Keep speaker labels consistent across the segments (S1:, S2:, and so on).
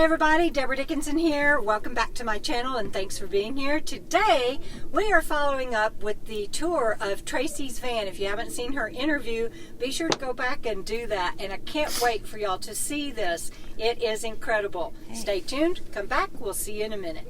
S1: everybody, Debra Dickinson here. Welcome back to my channel and thanks for being here. Today we are following up with the tour of Tracy's van. If you haven't seen her interview, be sure to go back and do that. And I can't wait for y'all to see this. It is incredible. Stay tuned, come back, we'll see you in a minute.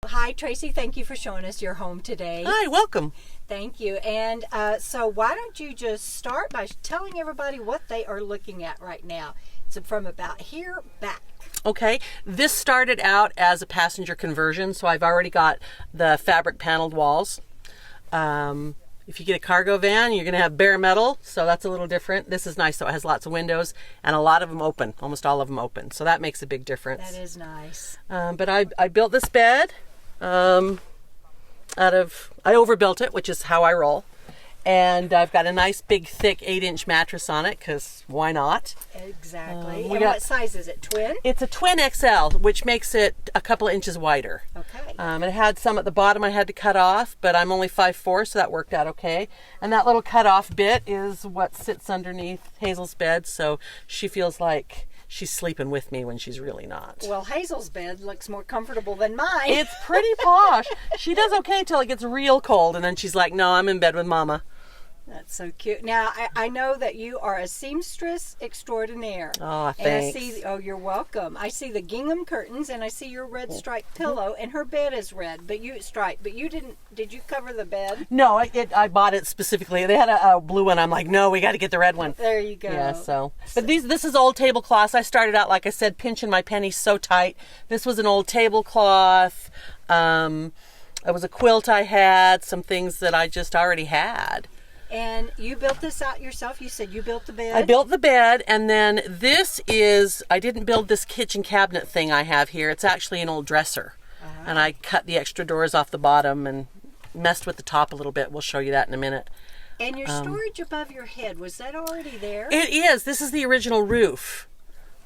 S1: Hi Tracy, thank you for showing us your home today.
S2: Hi, welcome.
S1: Thank you. And so why don't you just start by telling everybody what they are looking at right now. It's from about here back.
S2: Okay, this started out as a passenger conversion, so I've already got the fabric paneled walls. If you get a cargo van, you're going to have bare metal, so that's a little different. This is nice, though. It has lots of windows, and a lot of them open, almost all of them open, so that makes a big difference.
S1: That is nice.
S2: But I built this bed I overbuilt it, which is how I roll. And I've got a nice big thick 8-inch mattress on it, because why not?
S1: Exactly. And what size is it? Twin?
S2: It's a twin XL, which makes it a couple of inches wider.
S1: Okay.
S2: It had some at the bottom I had to cut off, but I'm only 5'4", so that worked out okay. And that little cut off bit is what sits underneath Hazel's bed, so she feels like she's sleeping with me when she's really not.
S1: Well, Hazel's bed looks more comfortable than mine.
S2: It's pretty posh. She does okay till it gets real cold, and then she's like, no, I'm in bed with Mama.
S1: That's so cute. Now, I know that you are a seamstress extraordinaire.
S2: Oh, thanks.
S1: And I see, oh, you're welcome. I see the gingham curtains, and I see your red striped pillow, and her bed is red, but you did you cover the bed?
S2: No, I bought it specifically. They had a blue one. I'm like, no, we got to get the red one.
S1: There you go.
S2: Yeah, but this is old tablecloths. I started out, like I said, pinching my pennies so tight. This was an old tablecloth. It was a quilt I had, some things that I just already had.
S1: And you built this out yourself? You said you built the bed?
S2: I built the bed, and then I didn't build this kitchen cabinet thing I have here. It's actually an old dresser. And I cut the extra doors off the bottom and messed with the top a little bit. We'll show you that in a minute.
S1: And your storage above your head, was that already there?
S2: It is. This is the original roof.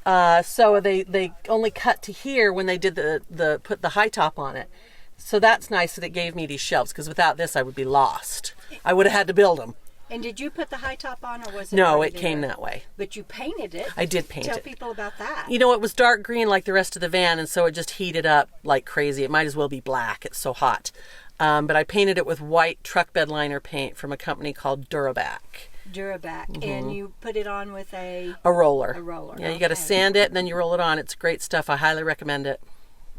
S2: So they only cut to here when they did put the high top on it. So that's nice that it gave me these shelves, because without this I would be lost. I would have had to build them.
S1: And did you put the high top on, or was it?
S2: No, it came that way.
S1: But you painted it.
S2: I did paint it.
S1: Tell people about that.
S2: You know, it was dark green like the rest of the van, and so it just heated up like crazy. It might as well be black. It's so hot. But I painted it with white truck bed liner paint from a company called Duraback. And you put it on with a roller. A roller. Yeah, you got to sand it, and then you roll it on. It's great stuff. I highly recommend it.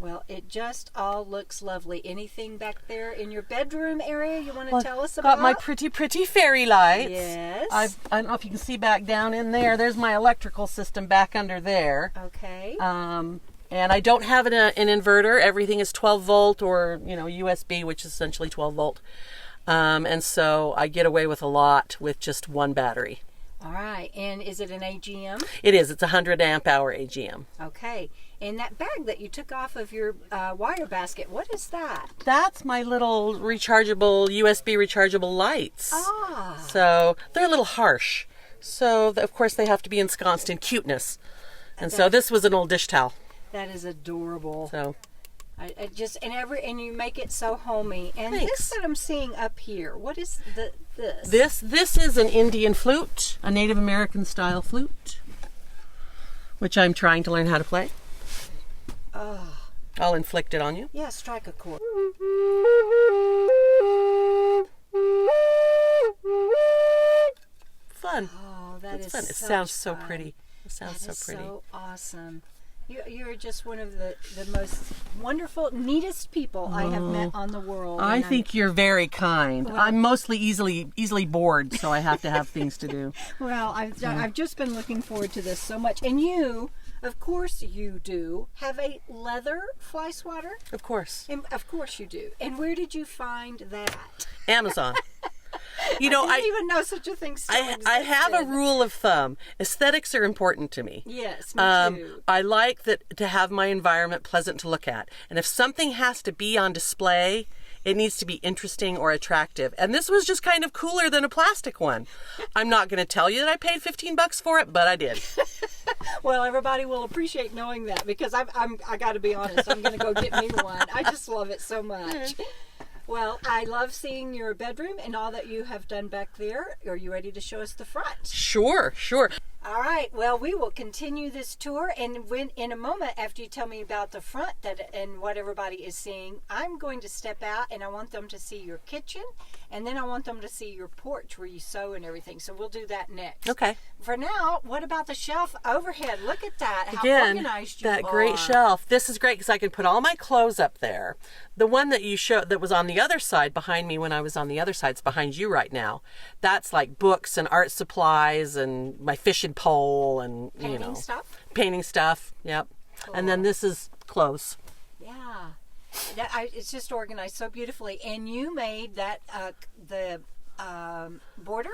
S1: Well, it just all looks lovely. Anything back there in your bedroom area you want to tell us about?
S2: Got my pretty fairy lights.
S1: Yes.
S2: I don't know if you can see back down in there. There's my electrical system back under there.
S1: Okay.
S2: And I don't have an inverter. Everything is 12 volt or, USB, which is essentially 12 volt. And so I get away with a lot with just one battery.
S1: All right. And is it an AGM?
S2: It is. It's a 100 amp hour AGM.
S1: Okay. And that bag that you took off of your wire basket, what is that?
S2: That's my little USB rechargeable lights.
S1: Ah.
S2: So they're a little harsh. So, of course, they have to be ensconced in cuteness. And so this was an old dish towel.
S1: That is adorable.
S2: So
S1: and you make it so homey. And
S2: Thanks.
S1: This that I'm seeing up here, what is this?
S2: This is an Indian flute, a Native American style flute, which I'm trying to learn how to play.
S1: Oh.
S2: I'll inflict it on you.
S1: Yeah, strike a chord.
S2: Fun.
S1: Oh, that's
S2: fun. It sounds so pretty. It sounds so pretty.
S1: So awesome. You're just one of the most wonderful, neatest people I have met on the world.
S2: I think you're very kind. Well, I'm mostly easily bored, so I have to have things to do.
S1: Well, I've just been looking forward to this so much. And you, of course you do, have a leather fly swatter?
S2: Of course.
S1: And of course you do. And where did you find that?
S2: Amazon.
S1: I didn't even know such a thing still existed.
S2: I have a rule of thumb. Aesthetics are important to me.
S1: Yes, me too.
S2: I like to have my environment pleasant to look at. And if something has to be on display, it needs to be interesting or attractive. And this was just kind of cooler than a plastic one. I'm not going to tell you that I paid $15 for it, but I did.
S1: Well, everybody will appreciate knowing that, because I got to be honest, I'm going to go get me one. I just love it so much. Well, I love seeing your bedroom and all that you have done back there. Are you ready to show us the front?
S2: Sure.
S1: All right. Well, we will continue this tour, and when in a moment after you tell me about the front and what everybody is seeing, I'm going to step out and I want them to see your kitchen, and then I want them to see your porch where you sew and everything. So we'll do that next.
S2: Okay.
S1: For now, what about the shelf overhead? Look at that. How
S2: Again,
S1: organized you are.
S2: that great shelf. This is great because I can put all my clothes up there. The one that you showed that was on the other side behind me when I was on the other side, it's behind you right now. That's like books and art supplies and my fishing pole and painting stuff. Yep. Cool. And then this is clothes.
S1: Yeah. It's just organized so beautifully. And you made that the border,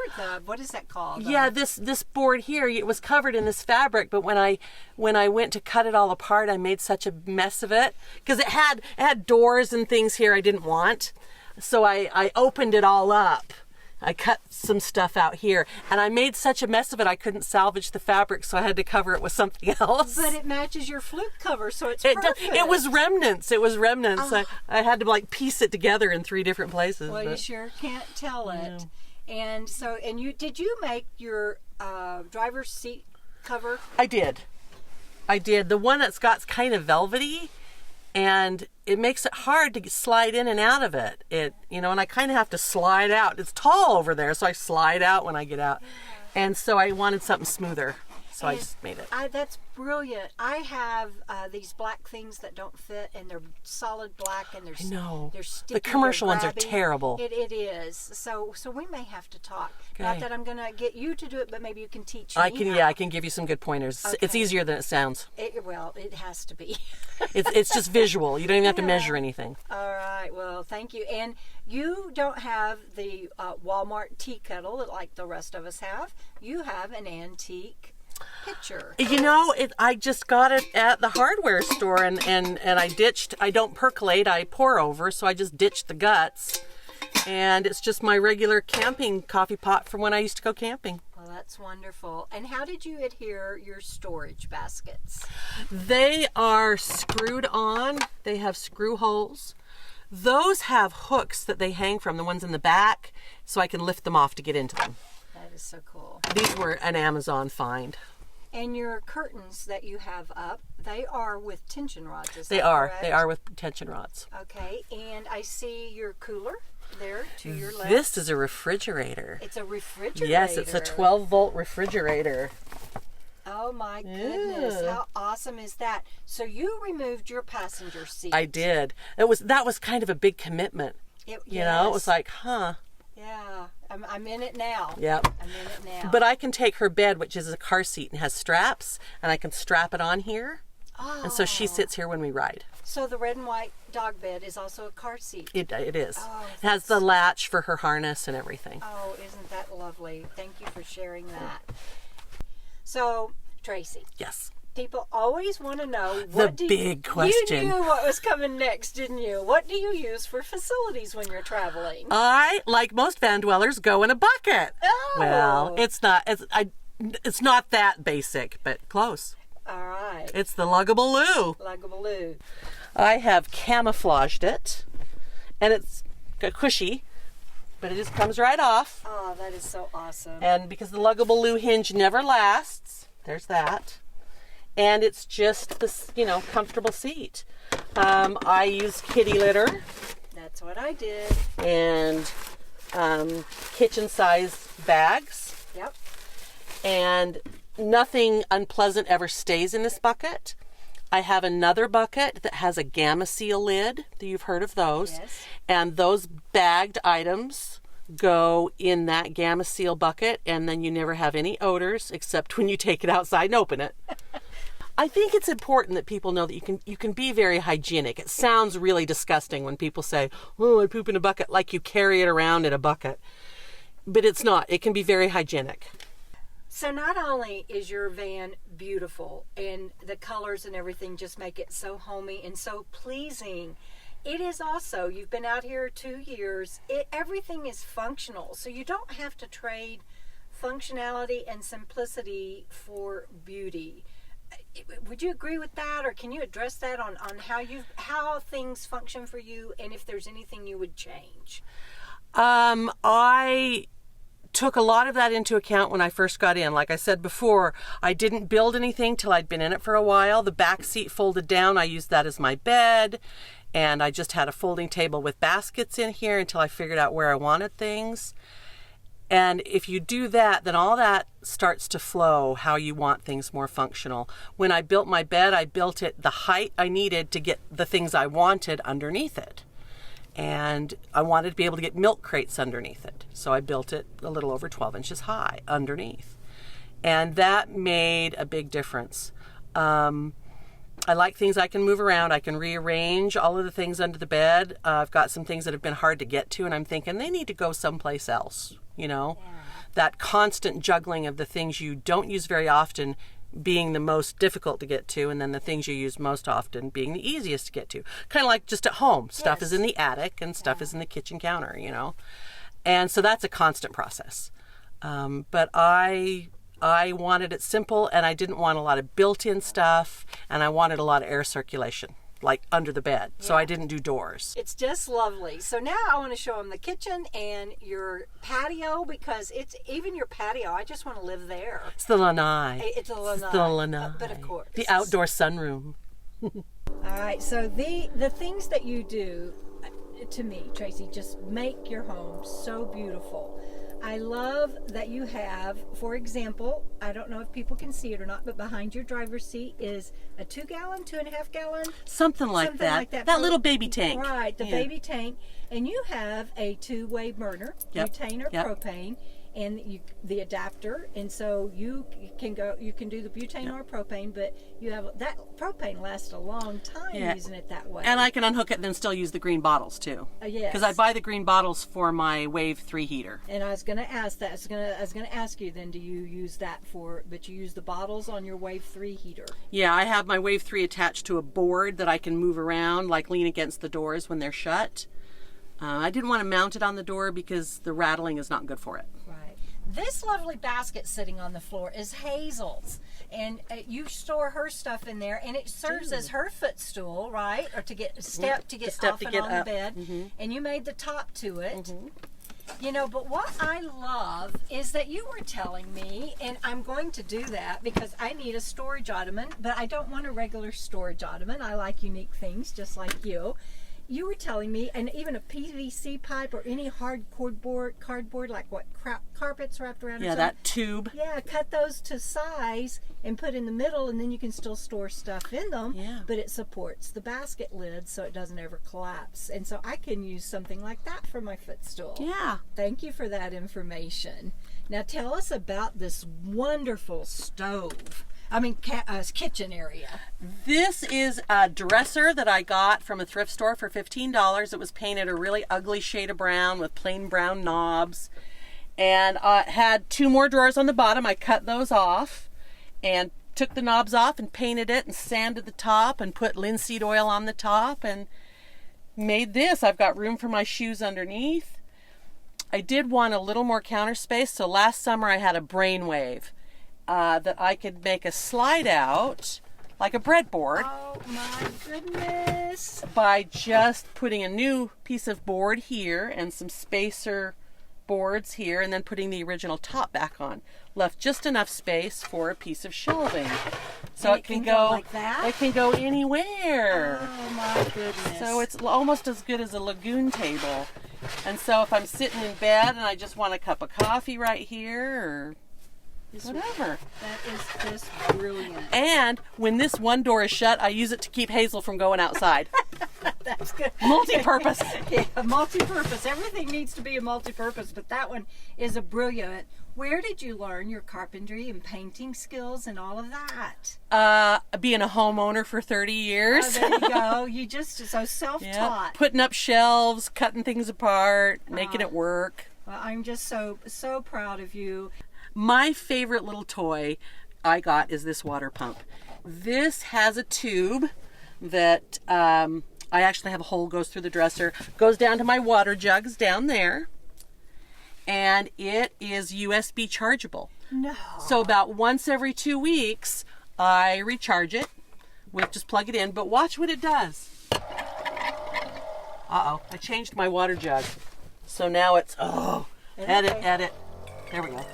S1: what is that called?
S2: Yeah, this board here, it was covered in this fabric, but when I went to cut it all apart, I made such a mess of it because it had doors and things here I didn't want. So I opened it all up. I cut some stuff out here, and I made such a mess of it I couldn't salvage the fabric, so I had to cover it with something else.
S1: But it matches your fluke cover, so it's perfect.
S2: It was remnants. Oh. I had to piece it together in 3 different places.
S1: Well, you sure can't tell it. Yeah. And did you make your driver's seat cover?
S2: I did. The one that's got kind of velvety, and it makes it hard to slide in and out of it. And I kind of have to slide out. It's tall over there, so I slide out when I get out. And so I wanted something smoother, so I just made it.
S1: That's brilliant. I have these black things that don't fit, and they're solid black, and they're sticky.
S2: The commercial ones are terrible.
S1: It is. So we may have to talk. Okay. Not that I'm going to get you to do it, but maybe you can teach me.
S2: I can give you some good pointers. Okay. It's easier than it sounds.
S1: It has to be.
S2: It's just visual. You don't even have to measure anything.
S1: All right. Well, thank you. And you don't have the Walmart tea kettle like the rest of us have. You have an antique pitcher.
S2: I just got it at the hardware store, and I don't percolate, I pour over, so I just ditched the guts. And it's just my regular camping coffee pot from when I used to go camping.
S1: Well, that's wonderful. And how did you adhere your storage baskets?
S2: They are screwed on. They have screw holes. Those have hooks that they hang from, the ones in the back, so I can lift them off to get into them.
S1: That is so cool.
S2: These were an Amazon find.
S1: And your curtains that you have up, they are with tension rods,
S2: They are with tension rods.
S1: Okay, and I see your cooler there to your left.
S2: This is a refrigerator.
S1: It's a refrigerator.
S2: Yes, it's a 12-volt refrigerator.
S1: Oh my goodness, how awesome is that? So you removed your passenger seat.
S2: I did. That was kind of a big commitment. It was like,
S1: Yeah, I'm in it now.
S2: Yep.
S1: I'm in it now.
S2: But I can take her bed, which is a car seat and has straps, and I can strap it on here. Oh. And so she sits here when we ride.
S1: So the red and white dog bed is also a car seat.
S2: It is. Oh, it has the latch for her harness and everything.
S1: Oh, isn't that lovely? Thank you for sharing that. So, Tracy.
S2: Yes.
S1: People always want to know
S2: the big question.
S1: You knew what was coming next, didn't you? What do you use for facilities when you're traveling?
S2: I, like most van dwellers, go in a bucket.
S1: Oh.
S2: Well, it's not that basic, but close.
S1: All right.
S2: It's the luggable loo.
S1: Luggable loo.
S2: I have camouflaged it, and it's cushy, but it just comes right off.
S1: Oh, that is so awesome.
S2: And because the luggable loo hinge never lasts, there's that. And it's just this, comfortable seat. I use kitty litter.
S1: That's what I did.
S2: And kitchen-size bags.
S1: Yep.
S2: And nothing unpleasant ever stays in this bucket. I have another bucket that has a Gamma Seal lid. You've heard of those.
S1: Yes.
S2: And those bagged items go in that Gamma Seal bucket, and then you never have any odors except when you take it outside and open it. I think it's important that people know that you can be very hygienic. It sounds really disgusting when people say, "Oh, I poop in a bucket," like you carry it around in a bucket. But it's not. It can be very hygienic.
S1: So not only is your van beautiful and the colors and everything just make it so homey and so pleasing, it is also, you've been out here 2 years, everything is functional. So you don't have to trade functionality and simplicity for beauty. would you agree with that, or can you address that on how things function for you, and if there's anything you would change?
S2: I took a lot of that into account when I first got in. Like I said before, I didn't build anything till I'd been in it for a while. The back seat folded down. I used that as my bed, and I just had a folding table with baskets in here until I figured out where I wanted things. And if you do that, then all that starts to flow how you want things more functional. When I built my bed, I built it the height I needed to get the things I wanted underneath it. And I wanted to be able to get milk crates underneath it. So I built it a little over 12 inches high underneath. And that made a big difference. I like things I can move around. I can rearrange all of the things under the bed. I've got some things that have been hard to get to, and I'm thinking they need to go someplace else, you know? Yeah. That constant juggling of the things you don't use very often being the most difficult to get to, and then the things you use most often being the easiest to get to. Kind of like just at home. Stuff is in the attic and stuff is in the kitchen counter, you know? And so that's a constant process. But I wanted it simple, and I didn't want a lot of built-in stuff, and I wanted a lot of air circulation, like under the bed. Yeah. So I didn't do doors.
S1: It's just lovely. So now I want to show them the kitchen and your patio, because it's even your patio. I just want to live there.
S2: It's the lanai.
S1: It's a lanai.
S2: It's the lanai.
S1: But of course.
S2: The outdoor sunroom.
S1: All right. So the things that you do, to me, Tracy, just make your home so beautiful. I love that you have, for example, I don't know if people can see it or not, but behind your driver's seat is a 2-gallon, 2.5-gallon?
S2: Something like that. That little baby tank.
S1: Right, the baby tank. And you have a 2-way burner, butane or propane, and the adapter, and so you can do the butane or propane, but you have that propane lasts a long time using it that way.
S2: And I can unhook it and then still use the green bottles too.
S1: Yes.
S2: Because I buy the green bottles for my Wave 3 heater.
S1: And I was going to ask that. I was going to ask you then, do you use that but you use the bottles on your Wave 3 heater?
S2: Yeah, I have my Wave 3 attached to a board that I can move around, like lean against the doors when they're shut. I didn't want to mount it on the door because the rattling is not good for it.
S1: Right. This lovely basket sitting on the floor is Hazel's, and you store her stuff in there, and it serves as her footstool, right? Or to get off and on the bed. Mm-hmm. And you made the top to it. Mm-hmm. You know, but what I love is that you were telling me, and I'm going to do that because I need a storage ottoman, but I don't want a regular storage ottoman. I like unique things, just like you. You were telling me, and even a PVC pipe or any hard cardboard, like what carpets wrapped around.
S2: Yeah, that tube.
S1: Yeah, cut those to size and put in the middle, and then you can still store stuff in them. Yeah. But it supports the basket lid so it doesn't ever collapse. And so I can use something like that for my footstool.
S2: Yeah.
S1: Thank you for that information. Now tell us about this wonderful stove. Kitchen area.
S2: This is a dresser that I got from a thrift store for $15. It was painted a really ugly shade of brown with plain brown knobs. And it had 2 more drawers on the bottom. I cut those off and took the knobs off and painted it and sanded the top and put linseed oil on the top and made this. I've got room for my shoes underneath. I did want a little more counter space, so last summer I had a brainwave. That I could make a slide out like a breadboard.
S1: Oh my goodness.
S2: By just putting a new piece of board here and some spacer boards here and then putting the original top back on. Left just enough space for a piece of shelving. So it can go
S1: like that?
S2: It can go anywhere.
S1: Oh my goodness.
S2: So it's almost as good as a lagoon table. And so if I'm sitting in bed and I just want a cup of coffee right here or whatever.
S1: That is just brilliant.
S2: And when this one door is shut, I use it to keep Hazel from going outside.
S1: That's good.
S2: Multi-purpose.
S1: Yeah, multi-purpose. Everything needs to be a multi-purpose, but that one is a brilliant. Where did you learn your carpentry and painting skills and all of that?
S2: Being a homeowner for 30 years.
S1: Oh, there you go. You just so self-taught.
S2: Yeah. Putting up shelves, cutting things apart, making it work.
S1: Well, I'm just so proud of you.
S2: My favorite little toy I got is this water pump. This has a tube that I actually have a hole goes through the dresser, goes down to my water jugs down there, and it is USB chargeable.
S1: No.
S2: So about once every 2 weeks, I recharge it with, just plug it in, but watch what it does. Uh-oh, I changed my water jug. So now it's, edit. There we go.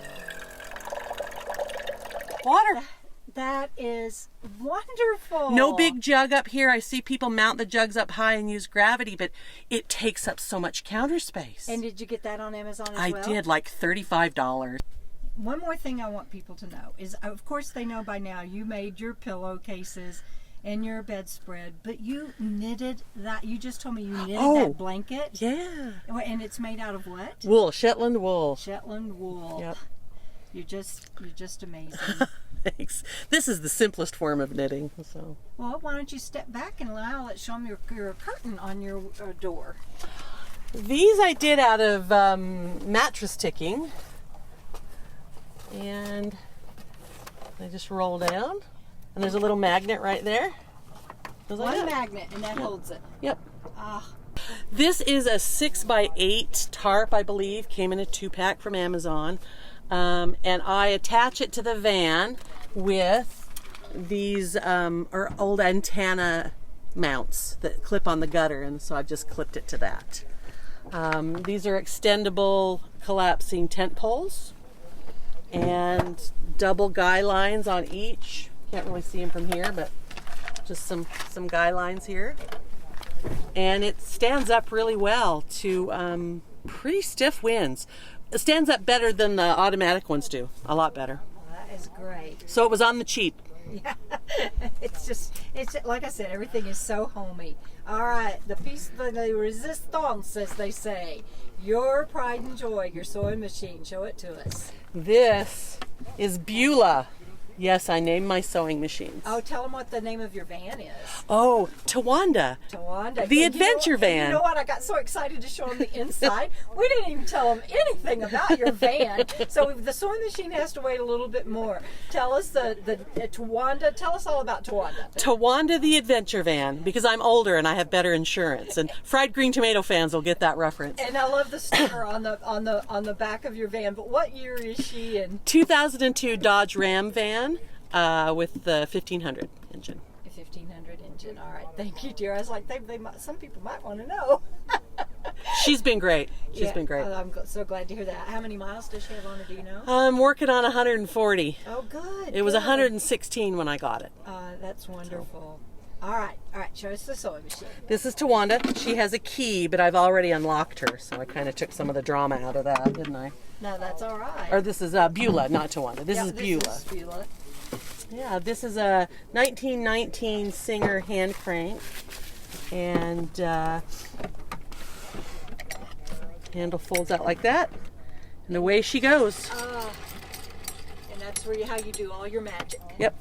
S2: Water.
S1: That is wonderful.
S2: No big jug up here. I see people mount the jugs up high and use gravity, but it takes up so much counter space.
S1: And did you get that on Amazon as well?
S2: I did, like $35.
S1: One more thing I want people to know is, of course they know by now, you made your pillowcases and your bedspread, but you knitted that. You just told me you knitted that blanket.
S2: Yeah.
S1: And it's made out of what?
S2: Wool, Shetland wool.
S1: Shetland wool.
S2: Yep.
S1: You're just amazing.
S2: Thanks. This is the simplest form of knitting. So.
S1: Well, why don't you step back and let's show them your curtain on your door.
S2: These I did out of mattress ticking, and they just roll down, and there's a little magnet right there.
S1: One magnet, and that holds it.
S2: Yep.
S1: Ah.
S2: This is a 6x8 tarp, I believe. Came in a 2-pack from Amazon. And I attach it to the van with these old antenna mounts that clip on the gutter, and so I've just clipped it to that. These are extendable collapsing tent poles and double guy lines on each. Can't really see them from here, but just some guy lines here. And it stands up really well to pretty stiff winds. It stands up better than the automatic ones do. A lot better.
S1: That is great.
S2: So it was on the cheap.
S1: Yeah. It's like I said, everything is so homey. All right, the piece de resistance, as they say. Your pride and joy, your sewing machine. Show it to us.
S2: This is Beulah. Yes, I named my sewing machines.
S1: Oh, tell them what the name of your van is.
S2: Oh, Tawanda.
S1: Tawanda.
S2: The adventure van.
S1: You know what? I got so excited to show them the inside. We didn't even tell them anything about your van. So the sewing machine has to wait a little bit more. Tell us the Tawanda. Tell us all about Tawanda.
S2: Tawanda the adventure van, because I'm older and I have better insurance. And fried green tomato fans will get that reference.
S1: And I love the sticker on the back of your van. But what year is she in?
S2: 2002 Dodge Ram van. With the 1500 engine.
S1: 1500 engine. All right. Thank you, dear. I was like, some people might want to know.
S2: She's been great. She's been great.
S1: I'm so glad to hear that. How many miles does she have on her? Do you know?
S2: I'm working on 140.
S1: Oh, good.
S2: It was 116 when I got it.
S1: That's wonderful. All right. Show us the sewing machine.
S2: This is Tawanda. She has a key, but I've already unlocked her, so I kind of took some of the drama out of that, didn't I?
S1: No, that's all right.
S2: Or this is Beulah, not Tawanda. This is Beulah.
S1: This is Beulah.
S2: Yeah, this is a 1919 Singer hand crank, and handle folds out like that, and away she goes.
S1: And that's how you do all your magic.
S2: Yep.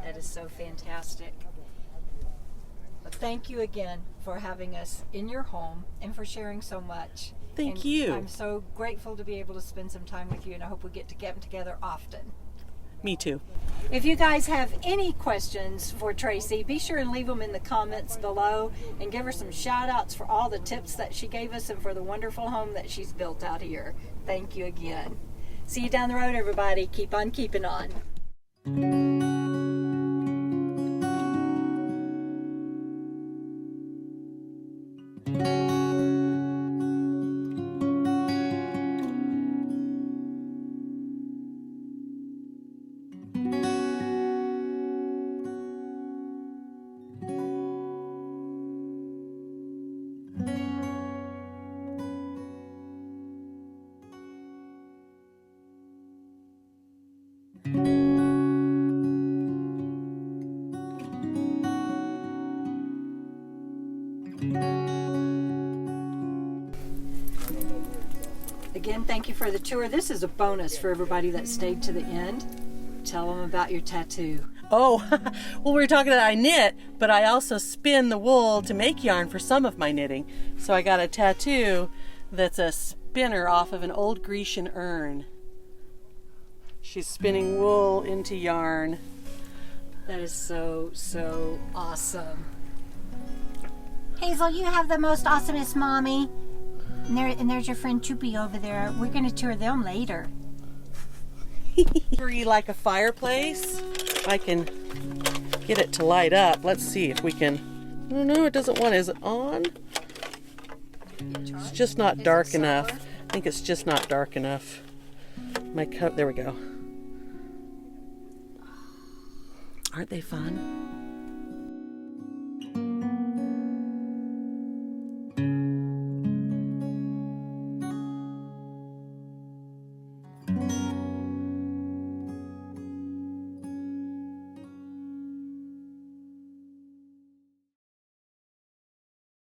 S1: That is so fantastic. But thank you again for having us in your home and for sharing so much.
S2: Thank you.
S1: I'm so grateful to be able to spend some time with you, and I hope we get to get together often.
S2: Me too.
S1: If you guys have any questions for Tracy, be sure and leave them in the comments below and give her some shout outs for all the tips that she gave us and for the wonderful home that she's built out here. Thank you again. See you down the road, everybody. Keep on keeping on. Again, thank you for the tour. This is a bonus for everybody that stayed to the end. Tell them about your tattoo.
S2: Oh, well, we were talking that I knit, but I also spin the wool to make yarn for some of my knitting. So I got a tattoo that's a spinner off of an old Grecian urn. She's spinning wool into yarn.
S1: That is so, so awesome. Hazel, you have the most awesomest mommy. And there's your friend Choopy over there. We're going to tour them later.
S2: Free like a fireplace. if I can get it to light up. Let's see if we can. No, it doesn't want. Is it on? It's just not dark enough. I think it's just not dark enough. There we go. Aren't they fun?